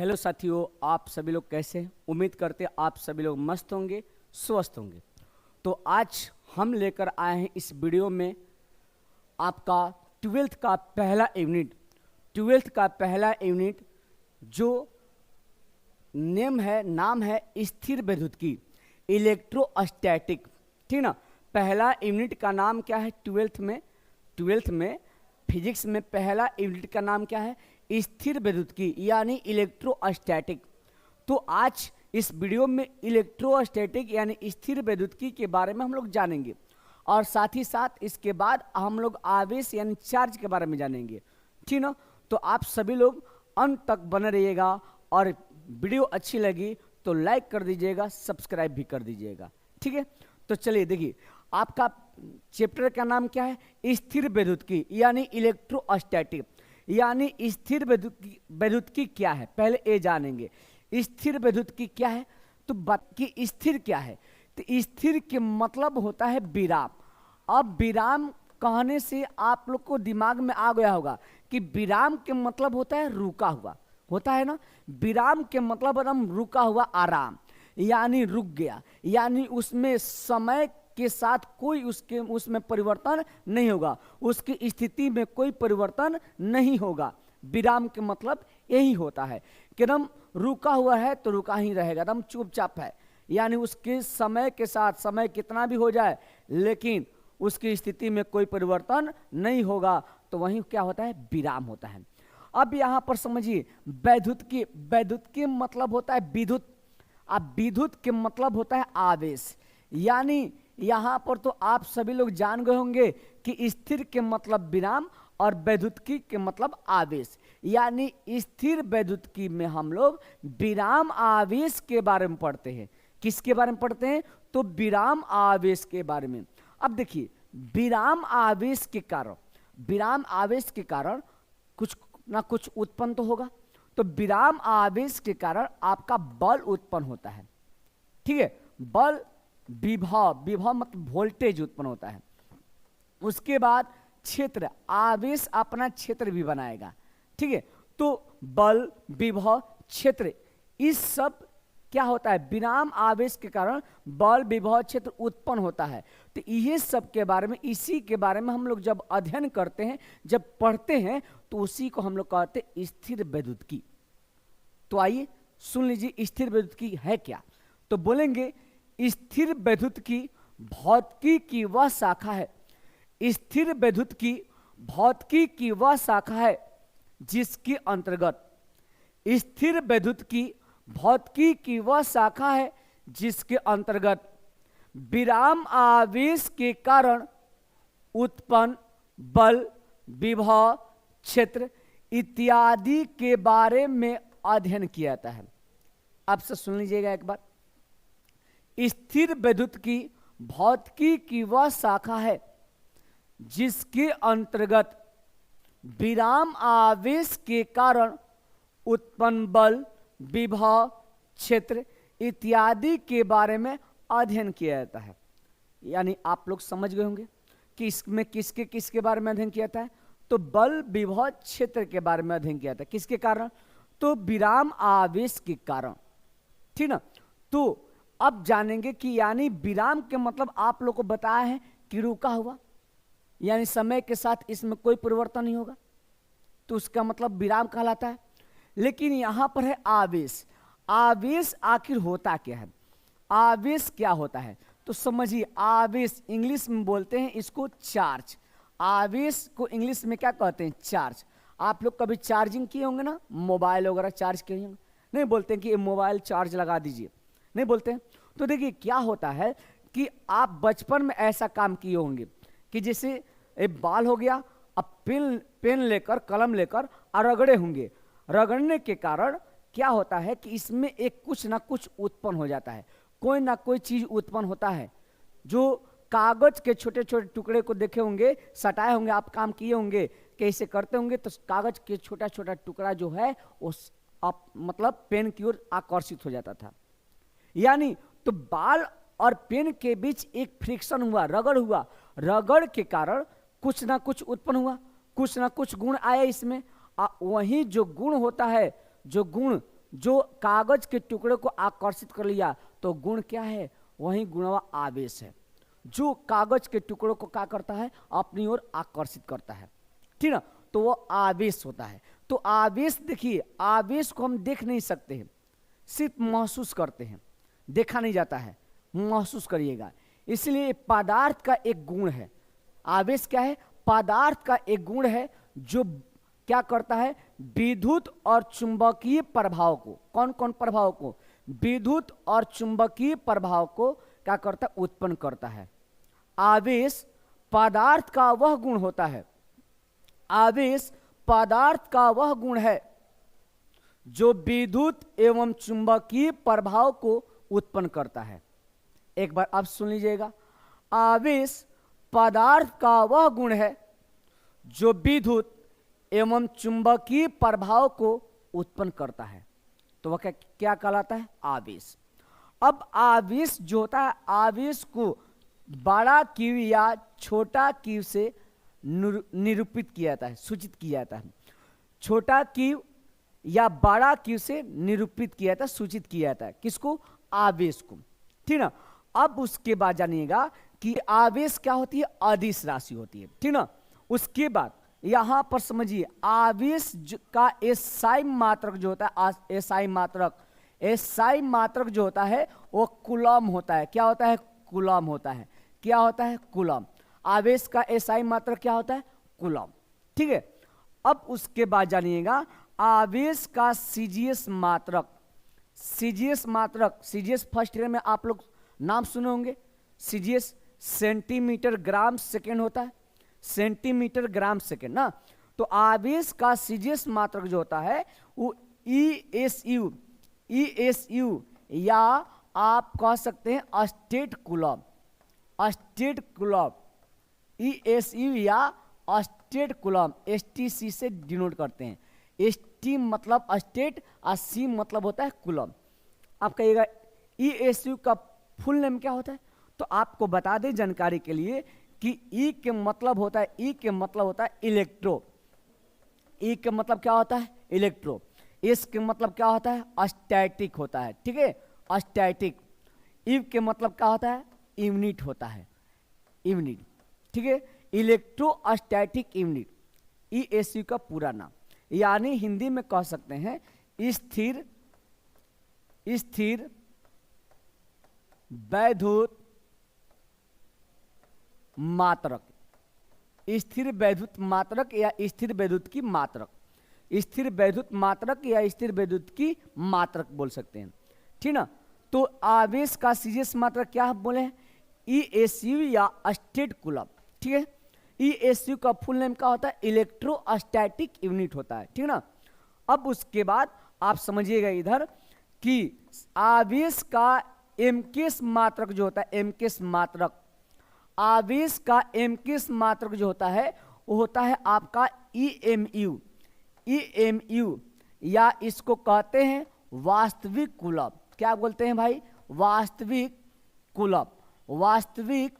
Hello साथियों, आप सभी लोग कैसे हैं? उम्मीद करते हैं आप सभी लोग मस्त होंगे, स्वस्थ होंगे। तो आज हम लेकर आए हैं इस वीडियो में आपका ट्वेल्थ का पहला यूनिट जो नाम है स्थिर वैद्युतिकी, इलेक्ट्रोस्टैटिक। ठीक ना। पहला यूनिट का नाम क्या है? ट्वेल्थ में फिजिक्स में पहला यूनिट का नाम क्या है? स्थिर वैद्युतिकी यानी इलेक्ट्रोस्टैटिक। तो आज इस वीडियो में इलेक्ट्रोस्टैटिक यानी स्थिर वैद्युतिकी के बारे में हम लोग जानेंगे और साथ ही साथ इसके बाद हम लोग आवेश यानी चार्ज के बारे में जानेंगे। ठीक ना। तो आप सभी लोग अंत तक बने रहिएगा और वीडियो अच्छी लगी तो लाइक कर दीजिएगा, सब्सक्राइब भी कर दीजिएगा। ठीक है। तो चलिए देखिए, आपका चैप्टर का नाम क्या है? स्थिर वैद्युतिकी यानी इलेक्ट्रोस्टैटिक। यानी स्थिर वैद्युतिकी क्या है पहले ये जानेंगे। स्थिर वैद्युतिकी क्या है तो कि स्थिर क्या है? तो स्थिर के मतलब होता है विराम। अब विराम कहने से आप लोग को दिमाग में आ गया होगा कि विराम के मतलब होता है रुका हुआ, होता है ना। विराम के मतलब एकदम रुका हुआ, आराम, यानी रुक गया, यानी उसमें समय के साथ कोई उसमें परिवर्तन नहीं होगा, उसकी स्थिति में कोई परिवर्तन नहीं होगा। विराम के मतलब यही होता है कि एकदम रुका हुआ है तो रुका ही रहेगा, एकदम चुपचाप है, यानी उसके समय के साथ समय कितना भी हो जाए लेकिन उसकी स्थिति में कोई परिवर्तन नहीं होगा, तो वही क्या होता है? विराम होता है। अब यहां पर समझिए, वैद्युतिकी मतलब होता है विद्युत। अब विद्युत के मतलब होता है आवेश। यानी यहां पर तो आप सभी लोग जान गए होंगे कि स्थिर के मतलब विराम और वैद्युतिकी के मतलब आवेश। यानी स्थिर वैद्युतिकी में हम लोग विराम आवेश के बारे में पढ़ते हैं। किसके बारे में पढ़ते हैं? तो विराम आवेश के बारे में। अब देखिए, विराम आवेश के कारण कुछ ना कुछ उत्पन्न तो होगा। तो विराम आवेश के कारण आपका बल उत्पन्न होता है। ठीक है। बल, विभव मतलब वोल्टेज उत्पन्न होता है। उसके बाद क्षेत्र, आवेश अपना क्षेत्र भी बनाएगा। ठीक है। तो बल, विभव, क्षेत्र, इस सब क्या होता है? विराम आवेश के कारण बल, विभव, क्षेत्र उत्पन्न होता है। तो ये सब के बारे में, इसी के बारे में हम लोग जब अध्ययन करते हैं, जब पढ़ते हैं, तो उसी को हम लोग कहते हैं स्थिर वैद्युतिकी। तो आइए सुन लीजिए, स्थिर वैद्युतिकी है क्या। तो बोलेंगे स्थिर वैद्युतिकी भौतिकी की वह शाखा है। स्थिर वैद्युतिकी भौतिकी की वह शाखा है जिसके अंतर्गत, स्थिर वैद्युतिकी भौतिकी की वह शाखा है जिसके अंतर्गत विराम आवेश के कारण उत्पन्न बल, विभव, क्षेत्र इत्यादि के बारे में अध्ययन किया जाता है। अब से सुन लीजिएगा एक बार। स्थिर वैद्युतिकी भौतिकी की वह शाखा है जिसके अंतर्गत विराम आवेश के कारण उत्पन्न बल, विभव, क्षेत्र इत्यादि के बारे में अध्ययन किया जाता है। यानी आप लोग समझ गए होंगे कि इसमें किसके बारे में अध्ययन किया जाता है? तो बल, विभव, क्षेत्र के बारे में अध्ययन किया जाता है। किसके कारण? तो विराम आवेश के कारण। ठीक ना। तो अब जानेंगे कि यानी विराम के मतलब आप लोग को बताया है कि रुका हुआ, यानी समय के साथ इसमें कोई परिवर्तन नहीं होगा, तो उसका मतलब विराम कहलाता है। लेकिन यहां पर है आवेश। आवेश आखिर होता क्या है? आवेश क्या होता है तो समझिए, आवेश इंग्लिश में बोलते हैं इसको चार्ज। आवेश को इंग्लिश में क्या कहते हैं? चार्ज। आप लोग कभी चार्जिंग किए होंगे ना, मोबाइल वगैरह चार्ज किए होंगे, नहीं बोलते हैं कि ये मोबाइल चार्ज लगा दीजिए, नहीं बोलते हैं। तो देखिए क्या होता है कि आप बचपन में ऐसा काम किए होंगे कि जैसे एक बाल हो गया, अब पेन लेकर, कलम लेकर और रगड़े होंगे। रगड़ने के कारण क्या होता है कि इसमें एक कुछ ना कुछ उत्पन्न हो जाता है, कोई ना कोई चीज उत्पन्न होता है। जो कागज के छोटे छोटे टुकड़े को देखे होंगे, सटाए होंगे, आप काम किए होंगे, कैसे करते होंगे, तो कागज के छोटा छोटा टुकड़ा जो है उस मतलब पेन की ओर आकर्षित हो जाता था। यानी तो बाल और पेन के बीच एक फ्रिक्शन हुआ, रगड़ हुआ, रगड़ के कारण कुछ ना कुछ उत्पन्न हुआ, कुछ ना कुछ गुण आया इसमें। वही जो गुण होता है, जो गुण जो कागज के टुकड़े को आकर्षित कर लिया तो गुण क्या है, वही गुणवा आवेश है। जो कागज के टुकड़ों को क्या करता है, अपनी ओर आकर्षित करता है, ठीक ना, तो वो आवेश होता है। तो आवेश देखिए, आवेश को हम देख नहीं सकते हैं, सिर्फ महसूस करते हैं, देखा नहीं जाता है, महसूस करिएगा। इसलिए पदार्थ का एक गुण है, आवेश क्या है, पदार्थ का एक गुण है जो क्या करता है, विद्युत और चुंबकीय प्रभाव को, कौन कौन प्रभाव को, विद्युत और चुंबकीय प्रभाव को क्या करता है, उत्पन्न करता है। आवेश पदार्थ का वह गुण होता है, आवेश पदार्थ का वह गुण है जो विद्युत एवं चुंबकीय प्रभाव को उत्पन्न करता है। एक बार आप सुन लीजिएगा, आवेश पदार्थ का वह गुण है जो विद्युत एवं चुंबकीय प्रभाव को उत्पन्न करता है, तो वह क्या कहलाता है, आवेश। अब आवेश जो होता है, आवेश को बड़ा क्यू या छोटा क्यू से निरूपित किया जाता है, सूचित किया जाता है। छोटा क्यू या बड़ा क्यू से निरूपित किया जाता है, सूचित किया जाता है, किसको, आवेश को, ठीक ना। अब उसके बाद जानिएगा कि आवेश क्या होती है, अदिश राशि होती है, ठीक ना। उसके बाद यहां पर समझिए, आवेश का एसआई मात्रक जो होता है, एसआई मात्रक, एसआई मात्रक जो होता है वो कूलम होता है। क्या होता है, कूलम होता है। क्या होता है, कूलम। आवेश का एसआई मात्रक क्या होता है, कूलम, ठीक है। अब उसके बाद जानिएगा आवेश का सीजीएस मात्रक, सीजीएस मात्रक, सीजीएस फर्स्ट ईयर में आप लोग नाम सुने होंगे, सीजीएस सेंटीमीटर ग्राम सेकेंड होता है, सेंटीमीटर ग्राम सेकेंड ना। तो आवेश का सीजीएस मात्रक जो होता है वो ईएसयू, ईएसयू या आप कह सकते हैं स्टेट कूलम, स्टेट कूलम, ईएसयू या स्टेट कूलम, एसटीसी से डिनोट करते हैं। एसटी मतलब स्टेट और सी मतलब होता है कूलम। आप कहिएगा ईएसयू का फुल नेम क्या होता है, तो आपको बता दें जानकारी के लिए कि ई के मतलब होता है, ई के मतलब होता है इलेक्ट्रो, ई के मतलब क्या होता है, इलेक्ट्रो। एस के मतलब क्या होता है, स्टैटिक होता है, ठीक है, स्टैटिक। इव के मतलब क्या होता है, यूनिट होता है, यूनिट, ठीक है, इलेक्ट्रोस्टैटिक यूनिट, ईएसयू का पूरा नाम। यानी हिंदी में कह सकते हैं स्थिर, स्थिर वैद्युत मात्रक, स्थिर वैद्युत मात्रक या स्थिर वैद्युत की मात्रक, स्थिर वैद्युत मात्रक या स्थिर वैद्युत की मात्रक बोल सकते हैं, ठीक ना। तो आवेश का सीजीएस मात्रक क्या बोले, ईएसयू या स्टेट कूलम, ठीक है। ईएसयू का फुल नेम क्या होता है, इलेक्ट्रोस्टैटिक यूनिट होता है, ठीक ना। अब उसके बाद आप समझिएगा इधर कि आवेश का एमकेस मात्रक जो होता है, एमकेस मात्रक, आवेश का एमकेस मात्रक जो होता है वो होता है आपका ईएमयू, ईएमयू या इसको कहते हैं वास्तविक कूलम। क्या बोलते हैं भाई, वास्तविक कूलम, वास्तविक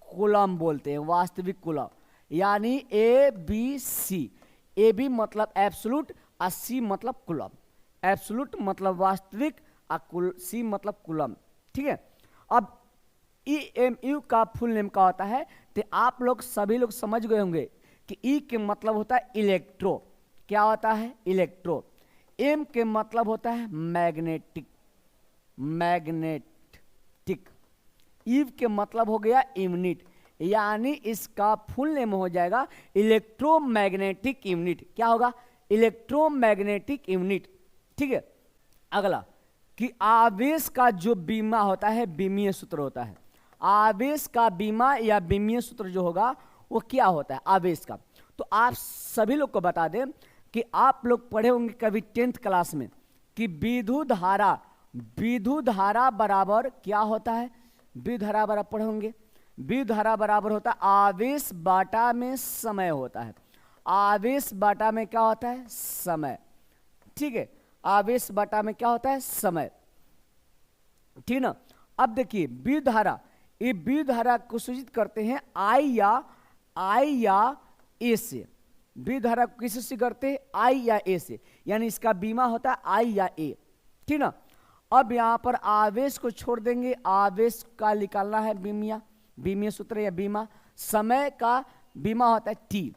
कूलम बोलते हैं, वास्तविक कूलम। यानी A B C, A B मतलब एब्सोल्यूट और सी मतलब कूलम, एब्सोल्यूट मतलब वास्तविक और सी मतलब कूलम, ठीक है। अब ईएमयू का फुल नेम क्या होता है, तो आप लोग सभी लोग समझ गए होंगे कि ई के मतलब होता है इलेक्ट्रो, क्या होता है, इलेक्ट्रो। एम के मतलब होता है मैग्नेटिक, मैग्नेटिक। ईव के मतलब हो गया यूनिट, यानी इसका फुल नेम हो जाएगा इलेक्ट्रोमैग्नेटिक यूनिट। क्या होगा, इलेक्ट्रोमैग्नेटिक यूनिट, ठीक है। अगला कि आवेश का जो बीमा होता है, बीमीय सूत्र होता है। आवेश का बीमा या बीमीय सूत्र जो होगा वो क्या होता है आवेश का, तो आप सभी लोग को बता दें कि आप लोग पढ़े होंगे कभी 10th क्लास में कि विद्युत धारा, विद्युत धारा बराबर क्या होता है, विद्युत धारा बराबर पढ़े होंगे, विद्युत धारा बराबर होता है आवेश बाटा में समय होता है, आवेश बाटा में क्या होता है, समय, ठीक है, आवेश बाटा में क्या होता है, समय, ठीक ना। अब देखिए विद्युत धारा, ये विद्युत धारा को सूचित करते हैं आई या ए से, विद्युत धारा को किससे करते हैं, आई या ए से, यानी इसका बीमा होता है आई या ए, ठीक ना। अब यहाँ पर आवेश को छोड़ देंगे, आवेश का निकालना है बीमीय सूत्र या बीमा। समय का बीमा होता है टी,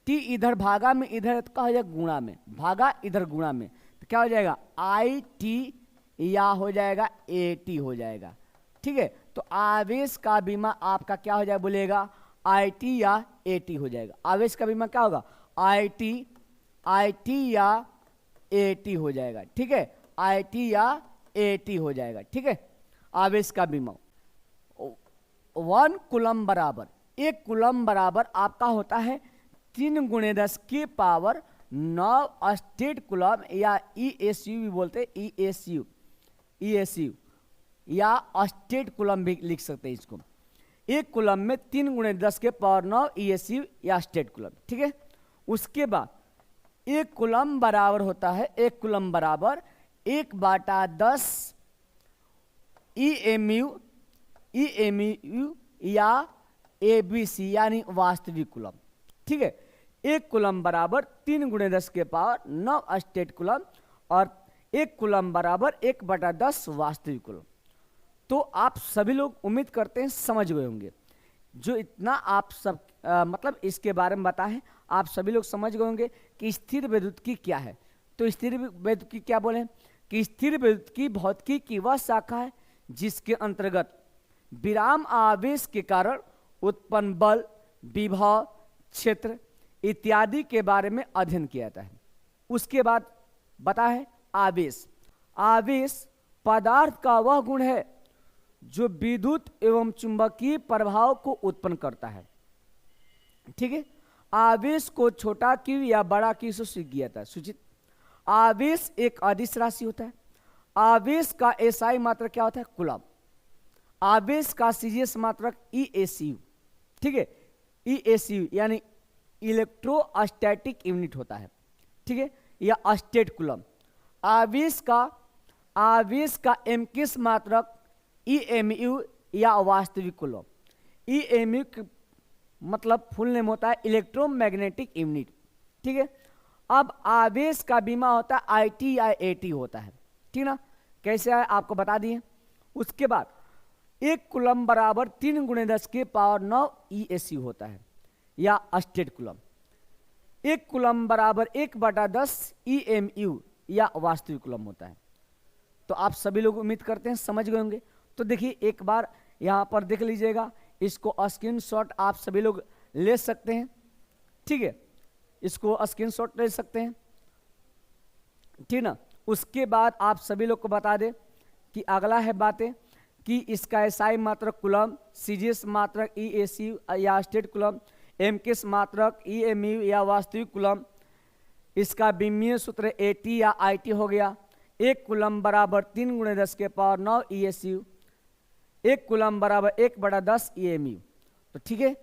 टी इधर भागा में, इधर क्या हो जाएगा गुणा में, भागा इधर गुणा में, तो क्या हो जाएगा आई टी या हो जाएगा ए टी हो जाएगा। ठीक है, तो आवेश का बीमा आपका क्या हो जाएगा बोलेगा आई टी या ए टी हो जाएगा। आवेश का बीमा क्या होगा आई टी या ए टी हो जाएगा। ठीक है, आई टी या ए टी हो जाएगा। ठीक है, आवेश का बीमा 1 कूलम बराबर, 1 कूलम बराबर आपका होता है 3 × 10 की पावर 9 स्टेट कूलम या ESU भी बोलते हैं, ESU या स्टेट कूलम भी लिख सकते हैं इसको। 1 कूलम में 3 × 10 के पावर 9 ESU या स्टेट कूलम। ठीक है, उसके बाद 1 कूलम बराबर होता है, 1 कूलम बराबर 1/10 EMU या ABC यानी वास्तविक कूलम। ठीक है, 1 कूलम बराबर 3 × 10 के पावर 9 स्टेट कूलम और 1 कूलम बराबर 1/10 वास्तविक कूलम। तो आप सभी लोग उम्मीद करते हैं समझ गए होंगे। जो इतना आप सब मतलब इसके बारे में बताएं, आप सभी लोग समझ गए होंगे कि स्थिर विद्युत्की क्या है। तो स्थिर विद्युत्की क्या बोले कि स्थिर विद्युत्की भौतिकी की वह शाखा है जिसके अंतर्गत विराम आवेश के कारण उत्पन्न बल, विभव, क्षेत्र इत्यादि के बारे में अध्ययन किया जाता है। उसके बाद बता है आवेश। आवेश पदार्थ का वह गुण है जो विद्युत एवं चुंबकीय प्रभाव को उत्पन्न करता है। ठीक है, आवेश को छोटा क्यू या बड़ा क्यू से सूचित किया जाता है। सूचित आवेश एक अदिश राशि होता है। आवेश का एसआई मात्रक क्या होता है कूलम। आवेश का सीजीएस मात्रक ESU। ठीक है, ESU यानी इलेक्ट्रोस्टैटिक यूनिट होता है। ठीक है, या स्टेट कूलम। आवेश का एमकिस मात्रक EMU या वास्तविक कूलम। EMU मतलब फुल नेम होता है इलेक्ट्रोमैग्नेटिक यूनिट। ठीक है, अब आवेश का बीमा होता है IT या AT होता है। ठीक ना, कैसे है आपको बता दिए। उसके बाद 1 कूलम बराबर 3 × 10 के पावर 9 ESU होता है या स्टेट कूलम। 1 कूलम बराबर 1/10 EMU या वास्तविक कूलम होता है। तो आप सभी लोग उम्मीद करते हैं समझ गए होंगे। तो देखिए एक बार यहाँ पर देख लीजिएगा, इसको स्क्रीनशॉट आप सभी लोग ले सकते हैं। ठीक है, इसको स्क्रीनशॉट ले सकते हैं। ठीक ना, उसके बाद आप सभी लोग को बता दें कि अगला है बातें कि इसका एसआई मात्रक कूलम, सीजीएस मात्रक ESU या स्टेट कूलम, एमकिस मात्रक EMU या वास्तविक कूलम, इसका बीमीय सूत्र AT या IT हो गया। 1 कूलम बराबर 3 × 10 के पावर 9 ESU, 1 कूलम बराबर 1/10 EMU। तो ठीक है,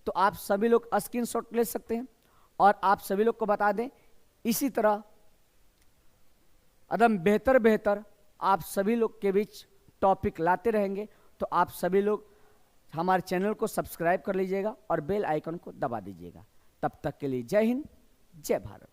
तो आप सभी लोग स्क्रीनशॉट ले सकते हैं और आप सभी लोग को बता दें इसी तरह एकदम बेहतर आप सभी लोग के बीच टॉपिक लाते रहेंगे। तो आप सभी लोग हमारे चैनल को सब्सक्राइब कर लीजिएगा और बेल आइकन को दबा दीजिएगा। तब तक के लिए जय हिंद, जय भारत।